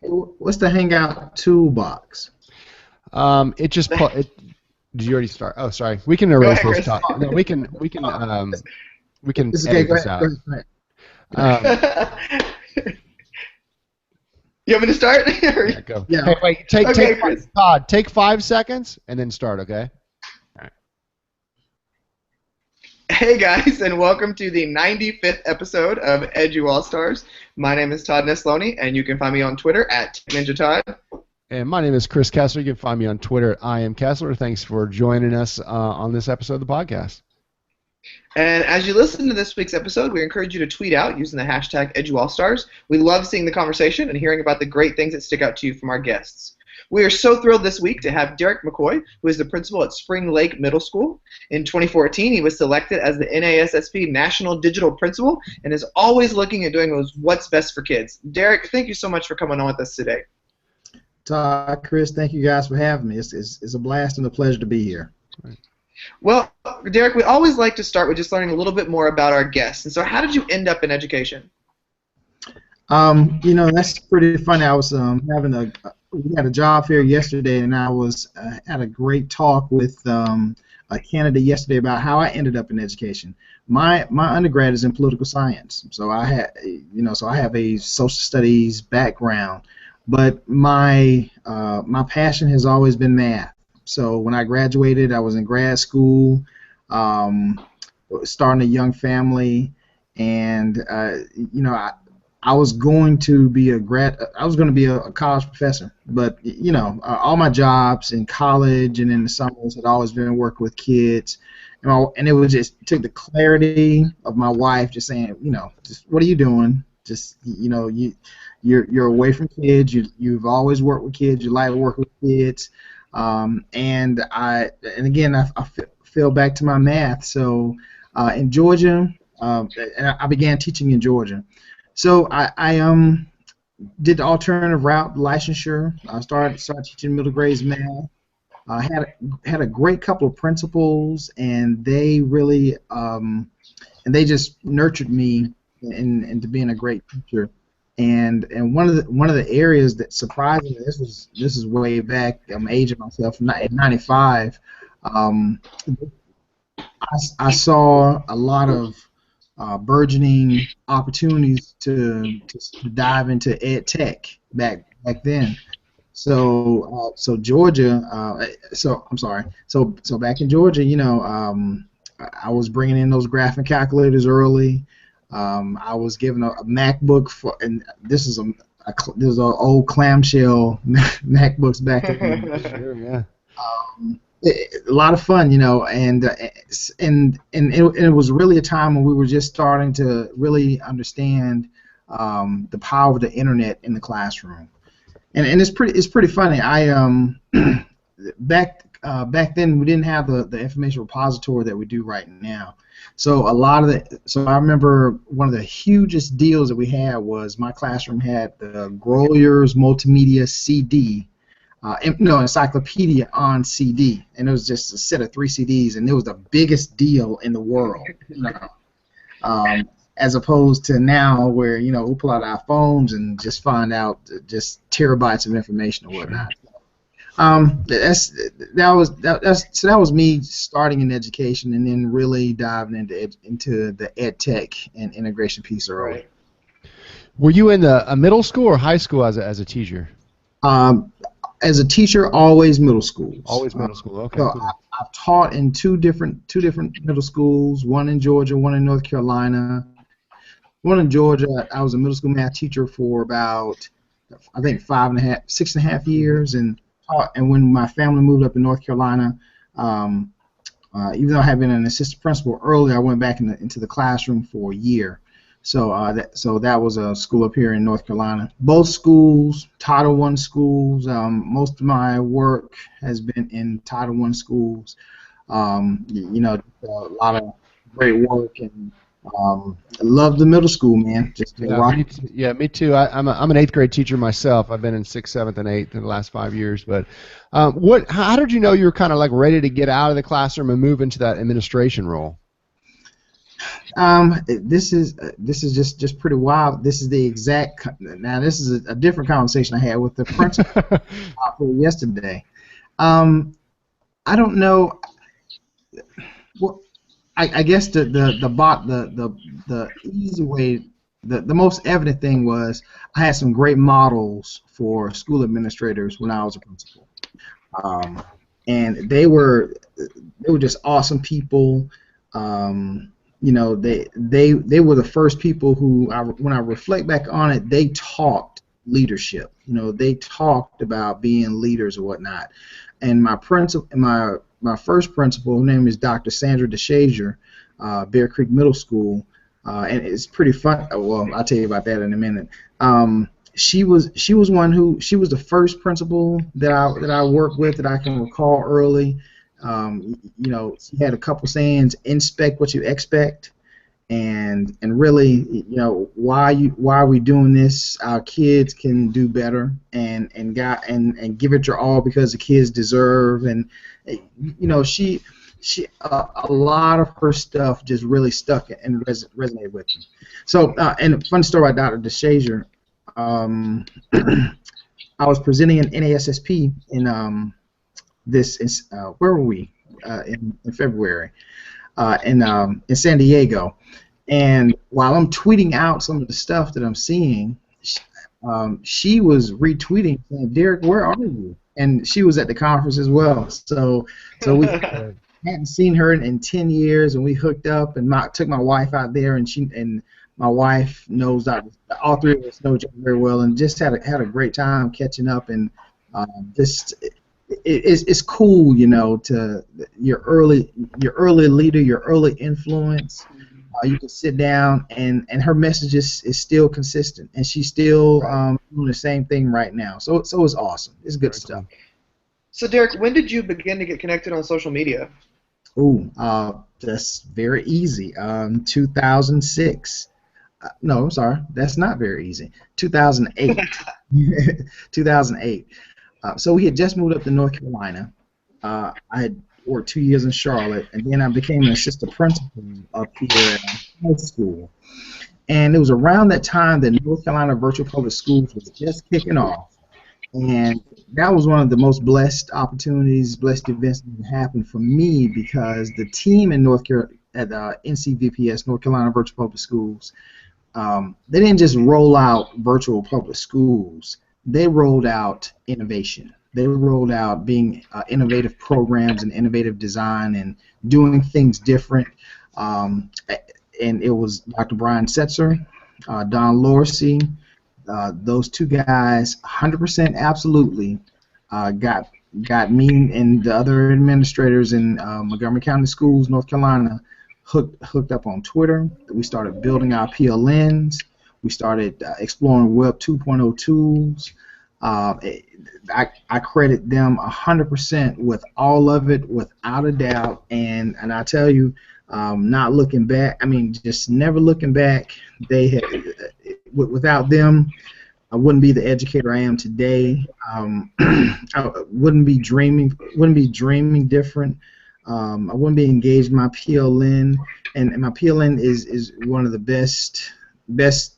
What's the Hangout toolbox? It just did you already start? Oh, sorry. We can Go erase ahead, this Chris. talk. No, we can It's okay. edit Go this ahead. Go out. ahead. Go ahead. You want me to start? Yeah, go. Yeah. Hey, wait. Okay, Chris. Todd. Take 5 seconds and then start. Okay. All right. Hey guys, and welcome to the 95th episode of EduAllStars. My name is Todd Nesloni, and you can find me on Twitter at NinjaTodd. And my name is Chris Kessler. You can find me on Twitter at IamKessler. Thanks for joining us on this episode of the podcast. And as you listen to this week's episode, we encourage you to tweet out using the hashtag EduAllStars. We love seeing the conversation and hearing about the great things that stick out to you from our guests. We are so thrilled this week to have Derek McCoy, who is the principal at Spring Lake Middle School. In 2014, he was selected as the NASSP National Digital Principal and is always looking at doing what's best for kids. Derek, thank you so much for coming on with us today. Todd, Chris, thank you guys for having me. It's a blast and a pleasure to be here. Well, Derek, we always like to start with just learning a little bit more about our guests. And so how did you end up in education? That's pretty funny. I was we had a job fair yesterday, and I was had a great talk with a candidate yesterday about how I ended up in education. My undergrad is in political science, so I have a social studies background, but my passion has always been math. So when I graduated, I was in grad school, starting a young family, and I was going to be a college professor, but all my jobs in college and in the summers had always been working with kids, and it was just took the clarity of my wife just saying, just what are you doing? Just you're away from kids. You've always worked with kids. You like working with kids, and again I fell back to my math. So in Georgia, and I began teaching in Georgia. So I did the alternative route, licensure. I started teaching middle grades math. I had a great couple of principals, and they really they just nurtured me into being a great teacher. And one of the areas that surprised me, this is way back. I'm aging myself at 95. I saw a lot of burgeoning opportunities to dive into ed tech back then. So Georgia. So back in Georgia, I was bringing in those graphing calculators early. I was given a MacBook and this is an old clamshell MacBooks back then. Sure, yeah. A lot of fun, and it was really a time when we were just starting to really understand the power of the internet in the classroom, and it's pretty funny. I back then we didn't have the information repository that we do right now. So I remember one of the hugest deals that we had was my classroom had the Growler's multimedia CD. Encyclopedia on CD, and it was just a set of 3 CDs, and it was the biggest deal in the world, as opposed to now where we'll pull out our phones and just find out just terabytes of information or whatnot. That was me starting in education and then really diving into the ed tech and integration piece early. Right. Were you in a middle school or high school as a teacher? As a teacher, always middle schools. Always middle school. Okay. So Cool. I've taught in two different middle schools. One in Georgia, one in North Carolina. One in Georgia, I was a middle school math teacher for about, I think 6.5 years, and when my family moved up in North Carolina, even though I had been an assistant principal earlier, I went back into the classroom for a year. So that was a school up here in North Carolina. Both schools, Title I schools. Most of my work has been in Title I schools. A lot of great work, and I love the middle school, man. Me too. I'm an 8th grade teacher myself. I've been in 6th, 7th, and 8th in the last 5 years. But how did you know you were kind of like ready to get out of the classroom and move into that administration role? This is just pretty wild. This is the exact. Now this is a different conversation I had with the principal yesterday. Um, I don't know. Well, I guess the easy way, the most evident thing was I had some great models for school administrators when I was a principal, um, and they were just awesome people. They were the first people who, when I reflect back on it, they taught leadership. They talked about being leaders or whatnot. And my first principal, her name is Dr. Sandra DeShazier, Bear Creek Middle School, and it's pretty fun. Well, I'll tell you about that in a minute. She was the first principal that I worked with that I can recall early. She had a couple sayings: inspect what you expect, and really, why are we doing this? Our kids can do better, and give it your all because the kids deserve. And she a lot of her stuff just really stuck and resonated with me. So, and a fun story about Dr. DeShazier. I was presenting an NASSP in where were we? In February, in San Diego. And while I'm tweeting out some of the stuff that I'm seeing, she was retweeting saying, "Derek, where are you?" And she was at the conference as well. So we hadn't seen her in 10 years, and we hooked up, and took my wife out there, and my wife knows all three of us know each other very well, and just had a great time catching up, and just. It's cool, to your early leader, your early influence. You can sit down, and her message is still consistent, and she's still doing the same thing right now. So it's awesome. It's good stuff. So Derek, when did you begin to get connected on social media? That's very easy. 2006. No, I'm sorry. That's not very easy. 2008. 2008. So we had just moved up to North Carolina. I had worked 2 years in Charlotte, and then I became an assistant principal up here at high school. And it was around that time that North Carolina Virtual Public Schools was just kicking off. And that was one of the most blessed opportunities, blessed events that happened for me, because the team in North Carolina at NCVPS, North Carolina Virtual Public Schools, they didn't just roll out virtual public schools. They rolled out innovation. They rolled out being innovative programs and innovative design and doing things different. And it was Dr. Brian Setzer, Don Lorsey, those two guys, 100% absolutely got me and the other administrators in Montgomery County Schools, North Carolina, hooked up on Twitter. We started building our PLNs. We started exploring Web 2.0 tools. I credit them 100% with all of it, without a doubt. And I tell you, not looking back, just never looking back. They had, without them, I wouldn't be the educator I am today. I wouldn't be dreaming different. I wouldn't be engaged in my PLN, and my PLN is one of the best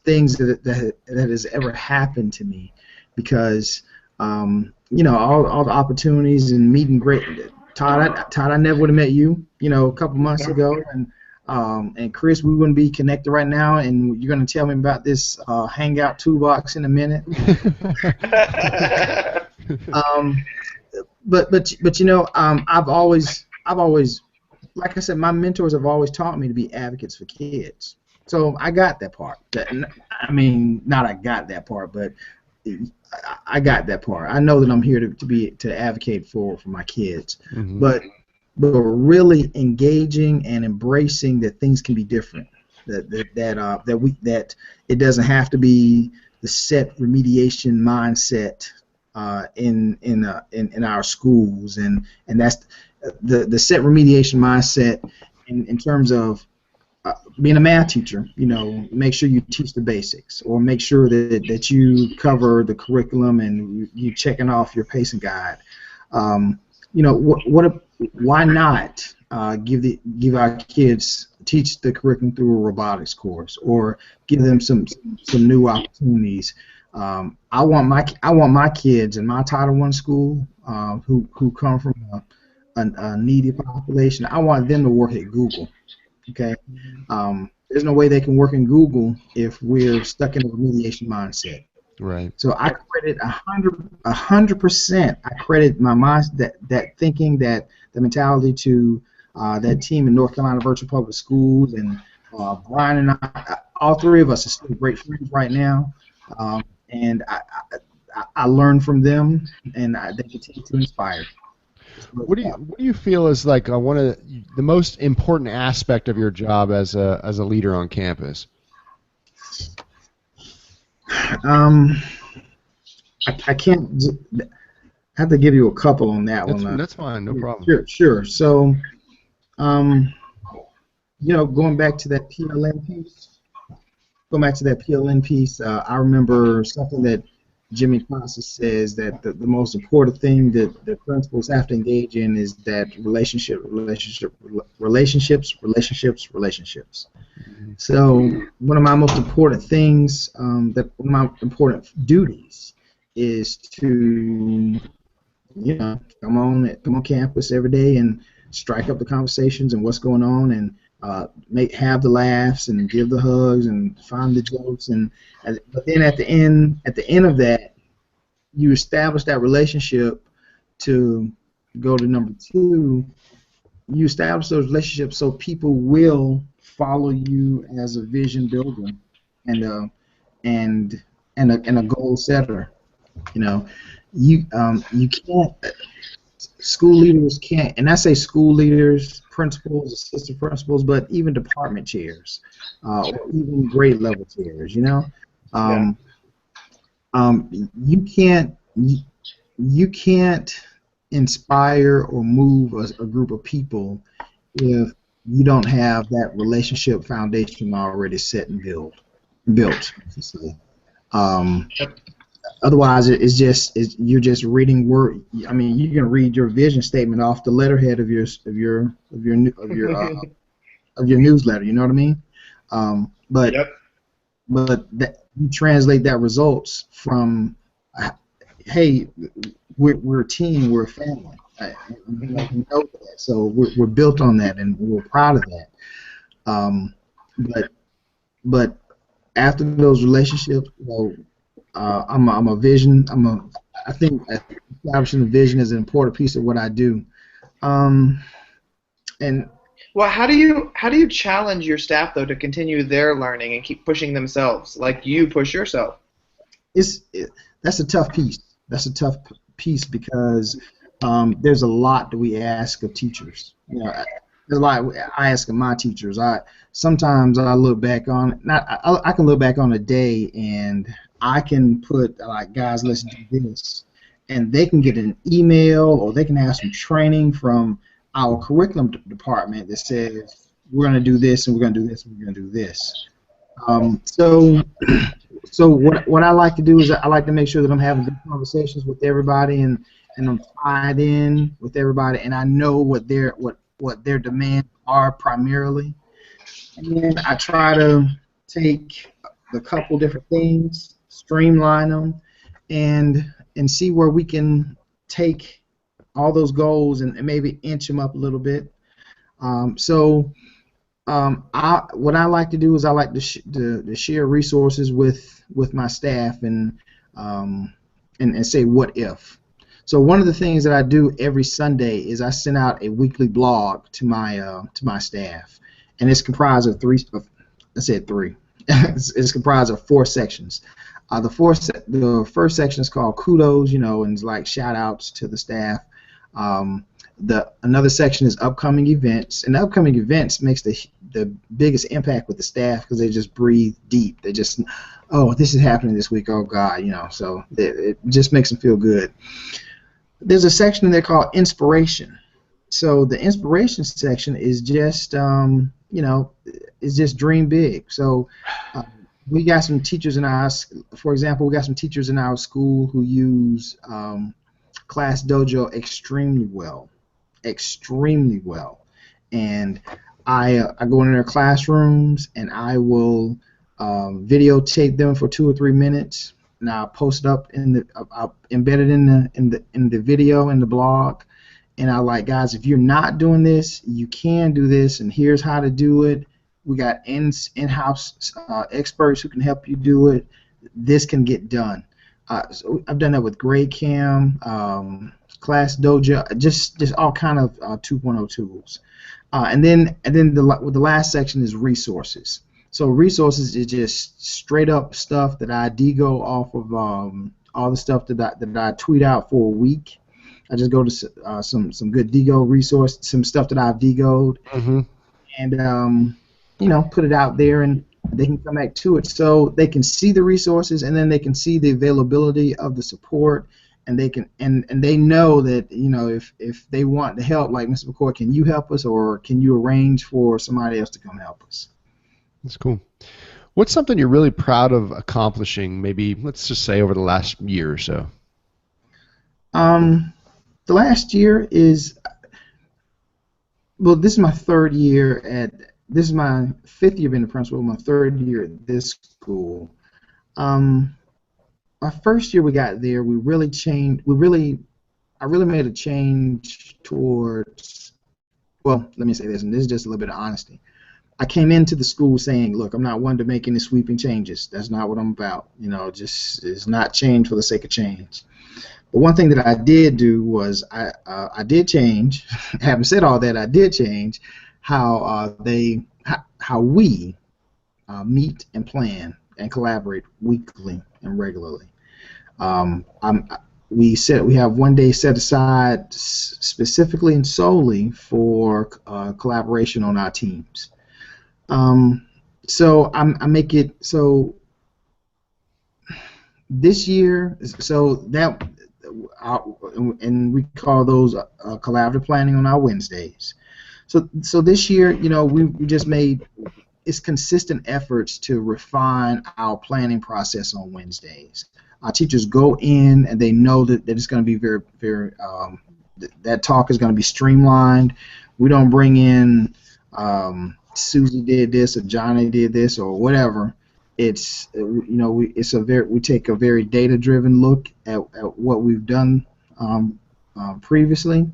things that has ever happened to me, because all the opportunities and meeting great Todd. I never would have met you, a couple months ago, and Chris, we wouldn't be connected right now, and you're going to tell me about this Hangout toolbox in a minute. I've always, like I said, my mentors have always taught me to be advocates for kids. So I got that part. Not I got that part, but I got that part. I know that I'm here to advocate for my kids. Mm-hmm. But really engaging and embracing that things can be different. That it doesn't have to be the set remediation mindset in our schools, and that's the set remediation mindset in terms of being a math teacher. Make sure you teach the basics, or make sure that you cover the curriculum and you checking off your pacing guide. Why not give our kids teach the curriculum through a robotics course, or give them some new opportunities. I want my kids in my Title I school who come from a needy population. I want them to work at Google. Okay, there's no way they can work in Google if we're stuck in a remediation mindset. Right. So I credit 100%. I credit my mind that thinking, that the mentality to that team in North Carolina Virtual Public Schools, and Brian and I, all three of us are still great friends right now, and I learn from them, and they continue to inspire. What do you feel is like one of the most important aspect of your job as a leader on campus? I can't. I have to give you a couple on that one. That's fine, no problem. Sure. So, going back to that PLN piece. I remember something that Jimmy Costa says, that the most important thing that the principals have to engage in is that relationships. Mm-hmm. So one of my most important things, one of my important duties, is to come on campus every day and strike up the conversations and what's going on, and have the laughs and give the hugs and find the jokes, but then at the end of that, you establish that relationship. To go to number two, you establish those relationships so people will follow you as a vision builder and a goal setter. You can't. School leaders can't, and I say school leaders, principals, assistant principals, but even department chairs, or even grade level chairs. You can't inspire or move a group of people if you don't have that relationship foundation already set and built. Otherwise, you're just reading word. I mean, you can read your vision statement off the letterhead of your newsletter. You know what I mean? But that you translate that results from, hey, we're a team, we're a family. We know that, so we're built on that, and we're proud of that. But after those relationships, I'm a vision. I think establishing a vision is an important piece of what I do. And well, how do you challenge your staff though to continue their learning and keep pushing themselves like you push yourself? That's a tough piece. That's a tough piece because there's a lot that we ask of teachers. There's a lot I ask of my teachers. Sometimes I look back on I can look back on a day and I can put guys, let's do this, and they can get an email or they can have some training from our curriculum department that says we're going to do this and we're going to do this and we're going to do this. So what I like to do is I like to make sure that I'm having good conversations with everybody and I'm tied in with everybody, and I know what their demands are primarily, and then I try to take a couple different things, streamline them, and see where we can take all those goals and maybe inch them up a little bit. What I like to do is I like to share resources with my staff and say what if. So one of the things that I do every Sunday is I send out a weekly blog to my staff, and it's comprised of three. It's comprised of 4 sections. The first section is called kudos, and it's like shout outs to the staff. Another section is upcoming events, and the upcoming events makes the biggest impact with the staff because they just breathe deep. They just, oh, this is happening this week. Oh God, so it just makes them feel good. There's a section in there called inspiration. So the inspiration section is just, is just dream big. So we got some teachers in our school who use Class Dojo extremely well, and I go into their classrooms and I will videotape them for 2 or 3 minutes, and I'll post it up I'll embed it in the video in the blog, and I like, guys, if you're not doing this, you can do this, and here's how to do it. We got in-house experts who can help you do it. This can get done. So I've done that with GradeCam, Class Dojo, just all kind of 2.0 tools. And then the last section is resources. So resources is just straight up stuff that I dego off of all the stuff that I tweet out for a week. I just go to some good dego resource, some stuff that I've degoed, and put it out there, and they can come back to it, so they can see the resources, and then they can see the availability of the support, and they can and they know that if they want to help, like, Mr. McCoy, can you help us, or can you arrange for somebody else to come help us? That's cool. What's something you're really proud of accomplishing, maybe, let's just say, over the last year or so? The last year is, well, this is my third year this is my 5th year being a principal, my 3rd year at this school. My first year we got there, we really changed. I really made a change towards. Well, let me say this, and this is just a little bit of honesty. I came into the school saying, look, I'm not one to make any sweeping changes. That's not what I'm about. Just it's not change for the sake of change. But one thing that I did do was I did change. Having said all that, I did change how we meet and plan and collaborate weekly and regularly. We have one day set aside specifically and solely for collaboration on our teams. So I make it so this year. So that and we call those collaborative planning on our Wednesdays. So this year, we just made consistent efforts to refine our planning process on Wednesdays. Our teachers go in and they know that it's going to be very, very, that talk is going to be streamlined. We don't bring in Susie did this or Johnny did this or whatever. It's we take a very data-driven look at what we've done previously,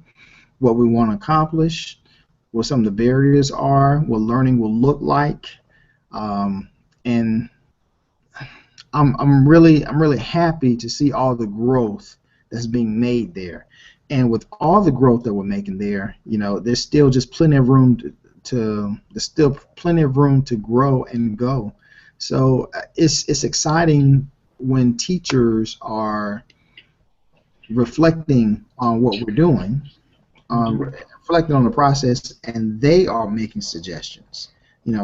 what we want to accomplish, what some of the barriers are, what learning will look like, and I'm really happy to see all the growth that's being made there. And with all the growth that we're making there, there's still just plenty of room to grow and go. So it's exciting when teachers are reflecting on what we're doing, reflecting on the process, and they are making suggestions.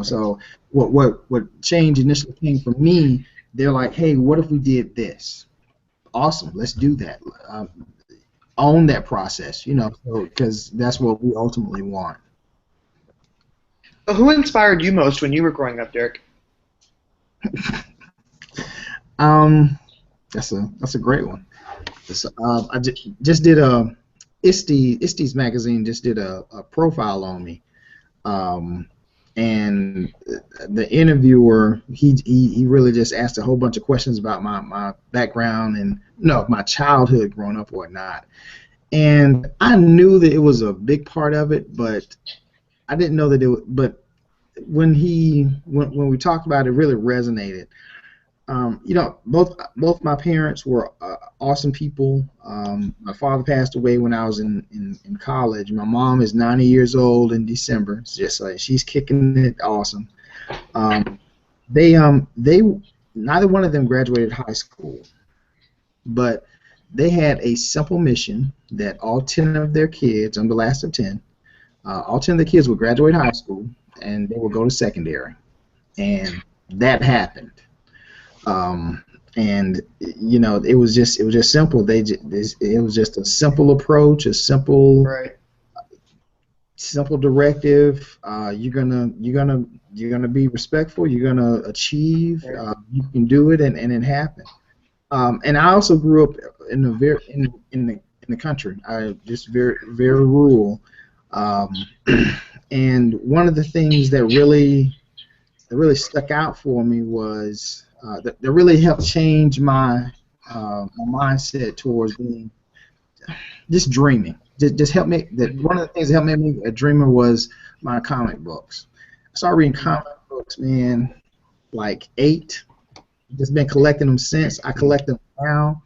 So what change initially came from me, they're like, hey, what if we did this? Awesome, let's do that. Own that process, because that's what we ultimately want. So who inspired you most when you were growing up, Derek? That's a great one. I just did ISTE's magazine just did a profile on me, and the interviewer he really just asked a whole bunch of questions about my background and my childhood growing up or whatnot, and I knew that it was a big part of it, but I didn't know that it was. But when we talked about it, it really resonated. Both my parents were awesome people. My father passed away when I was in college. My mom is 90 years old in December. It's just like she's kicking it awesome. They neither one of them graduated high school, but they had a simple mission that all 10 of their kids, I'm the last of 10, all 10 of the kids would graduate high school and they would go to secondary, and that happened. And it was just simple. It was just a simple approach, a simple directive. You're gonna be respectful. You're gonna achieve. You can do it, and it happened. And I also grew up in the country. I just very rural. And one of the things that really stuck out for me was that really helped change my mindset towards being just dreaming. Just helped me. That one of the things that helped me a dreamer was my comic books. I started reading comic books, man, like 8. Just been collecting them since. I collect them now.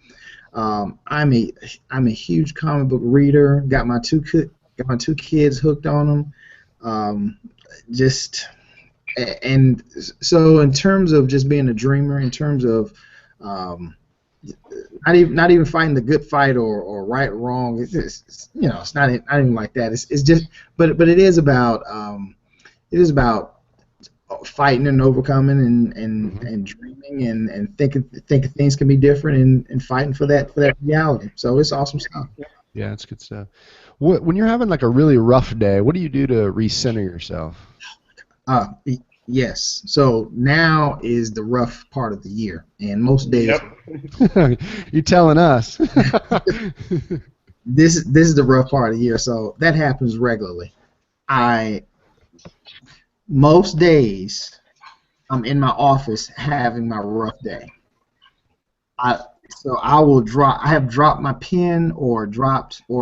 I'm a huge comic book reader. Got my two kids hooked on them. Just and so in terms of just being a dreamer, in terms of not even fighting the good fight or right or wrong. It's not even like that. It's just but it is about fighting and overcoming and dreaming and thinking things can be different and fighting for that reality. So it's awesome stuff. Yeah, it's good stuff. When you're having like a really rough day, what do you do to recenter yourself? Yes. So now is the rough part of the year, and most days. Yep. You're telling us. This is the rough part of the year, so that happens regularly. Most days I'm in my office having my rough day. So I will drop. I have dropped my pen or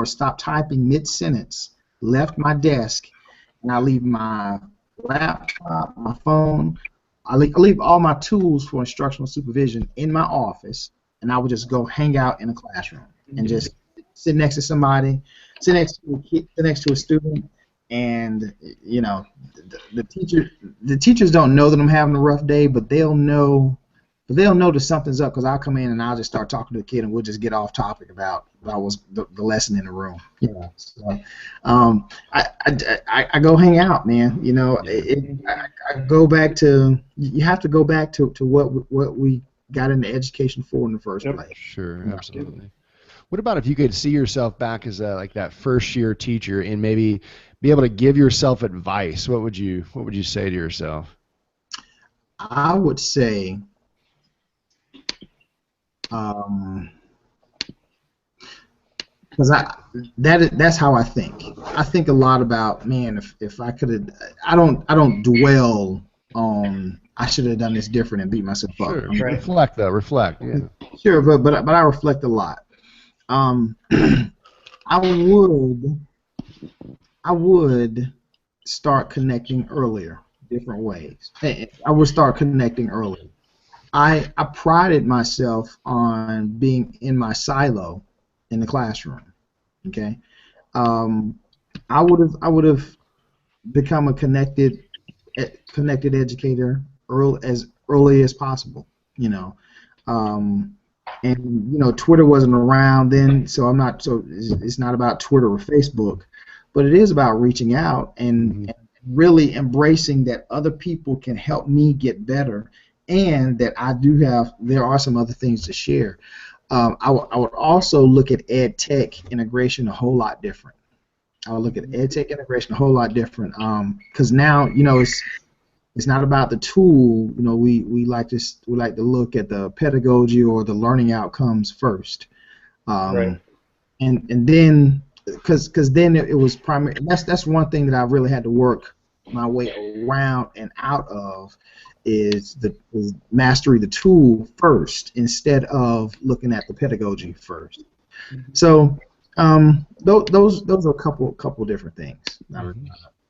stopped typing mid-sentence, left my desk, and I leave my laptop, my phone. I leave all my tools for instructional supervision in my office, and I would just go hang out in a classroom and just sit next to somebody, sit next to a student, and the teachers don't know that I'm having a rough day, but they'll know that something's up because I'll come in and I'll just start talking to the kid and we'll just get off topic about what's the lesson in the room. So I go hang out, man. I go back to, you have to go back to what we got into education for in the first place. Sure, absolutely. What about if you could see yourself back as like that first year teacher and maybe be able to give yourself advice? What would you say to yourself? I would say because that's how I think. I think a lot about, man, if I could have, I don't dwell on I should have done this different and beat myself up. Sure, reflect. Yeah. Sure, but I reflect a lot. I would start connecting earlier, different ways. I would start connecting earlier. I prided myself on being in my silo in the classroom. Okay, I would have become a connected educator as early as possible. And Twitter wasn't around then, so it's not about Twitter or Facebook, but it is about reaching out and really embracing that other people can help me get better, and that there are some other things to share. I would also look at ed tech integration a whole lot different. Because now it's not about the tool. We like to look at the pedagogy or the learning outcomes first, right. And then because then it was primary. That's one thing that I really had to work my way around and out of is mastery the tool first instead of looking at the pedagogy first. So those are a couple different things.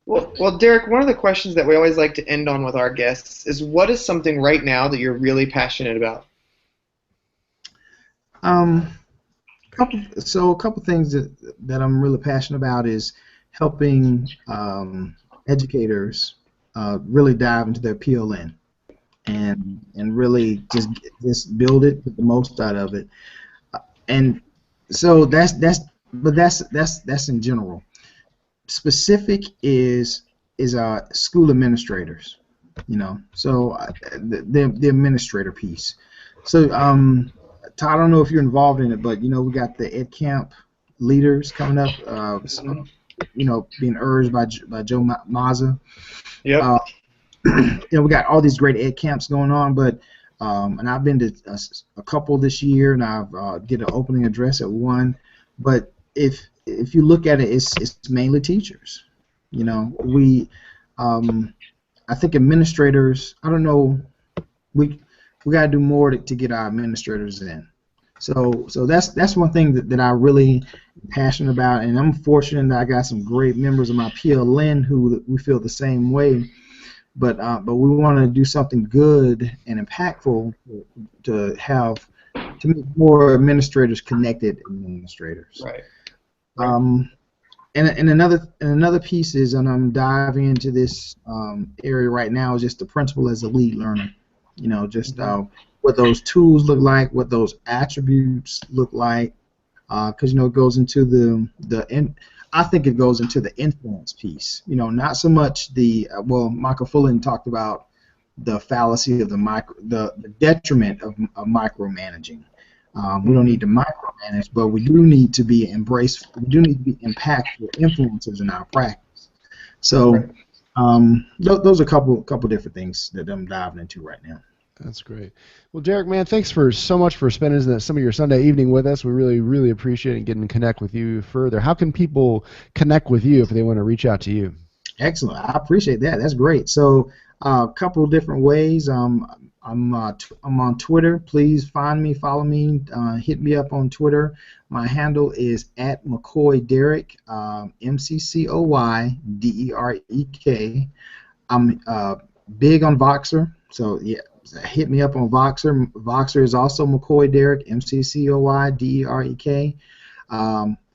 Well, Derek, one of the questions that we always like to end on with our guests is, what is something right now that you're really passionate about? A couple things that I'm really passionate about is helping educators really dive into their PLN and really just build it, get the most out of it. And so that's in general. Specific is school administrators, so the administrator piece. So Todd, I don't know if you're involved in it, but we got the Ed Camp leaders coming up, being urged by Joe Mazza. Yep. We got all these great Ed Camps going on, but and I've been to a couple this year, and I've did an opening address at one, but if you look at it, it's mainly teachers. I think administrators. I don't know. We got to do more to get our administrators in. So that's one thing that I really am passionate about, and I'm fortunate that I got some great members of my PLN who we feel the same way. But we want to do something good and impactful to make more administrators connected administrators. Right. And another piece is, and I'm diving into this area right now, is just the principal as a lead learner. Just what those tools look like, what those attributes look like, because it goes into I think it goes into the influence piece. Not so much Michael Fullen talked about the fallacy of the detriment of micromanaging. We don't need to micromanage, but we do need to be We do need to be impactful influencers in our practice. So those are a couple different things that I'm diving into right now. That's great. Well, Derek, man, thanks so much for spending some of your Sunday evening with us. We really, really appreciate it and getting to connect with you further. How can people connect with you if they want to reach out to you? Excellent. I appreciate that. That's great. So a couple of different ways. I'm on Twitter. Please find me, follow me, hit me up on Twitter. My handle is @McCoyDerek, McCoyDerek. I'm big on Voxer, so yeah, hit me up on Voxer. Voxer is also McCoy Derek, McCoyDerek.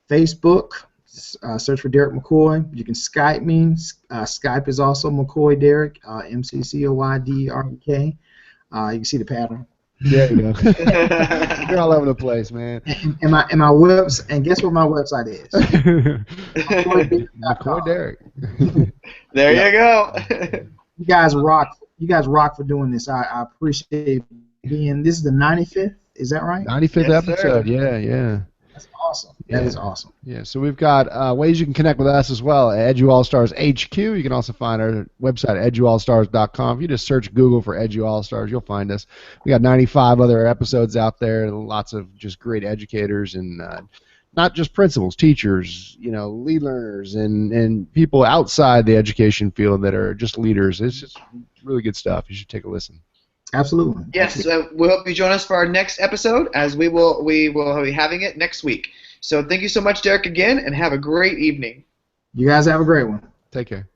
Facebook, search for Derek McCoy. You can Skype me. Skype is also McCoy Derek, McCoyDerek. You can see the pattern. There you go. You're all over the place, man. And my website, and guess what my website is? McCoy Derek. There you go. You guys rock. You guys rock for doing this. I appreciate being. This is the 95th. Is that right? 95th Yes, episode. sir. Yeah. That's awesome. That is awesome. Yeah, so we've got ways you can connect with us as well. EduAllStars HQ. You can also find our website at EduAllStars.com. If you just search Google for EduAllStars, you'll find us. We got 95 other episodes out there. Lots of just great educators and not just principals, teachers, lead learners, and people outside the education field that are just leaders. It's just really good stuff. You should take a listen. Absolutely. Yes, we hope you join us for our next episode, as we will be having it next week. So thank you so much, Derek, again, and have a great evening. You guys have a great one. Take care.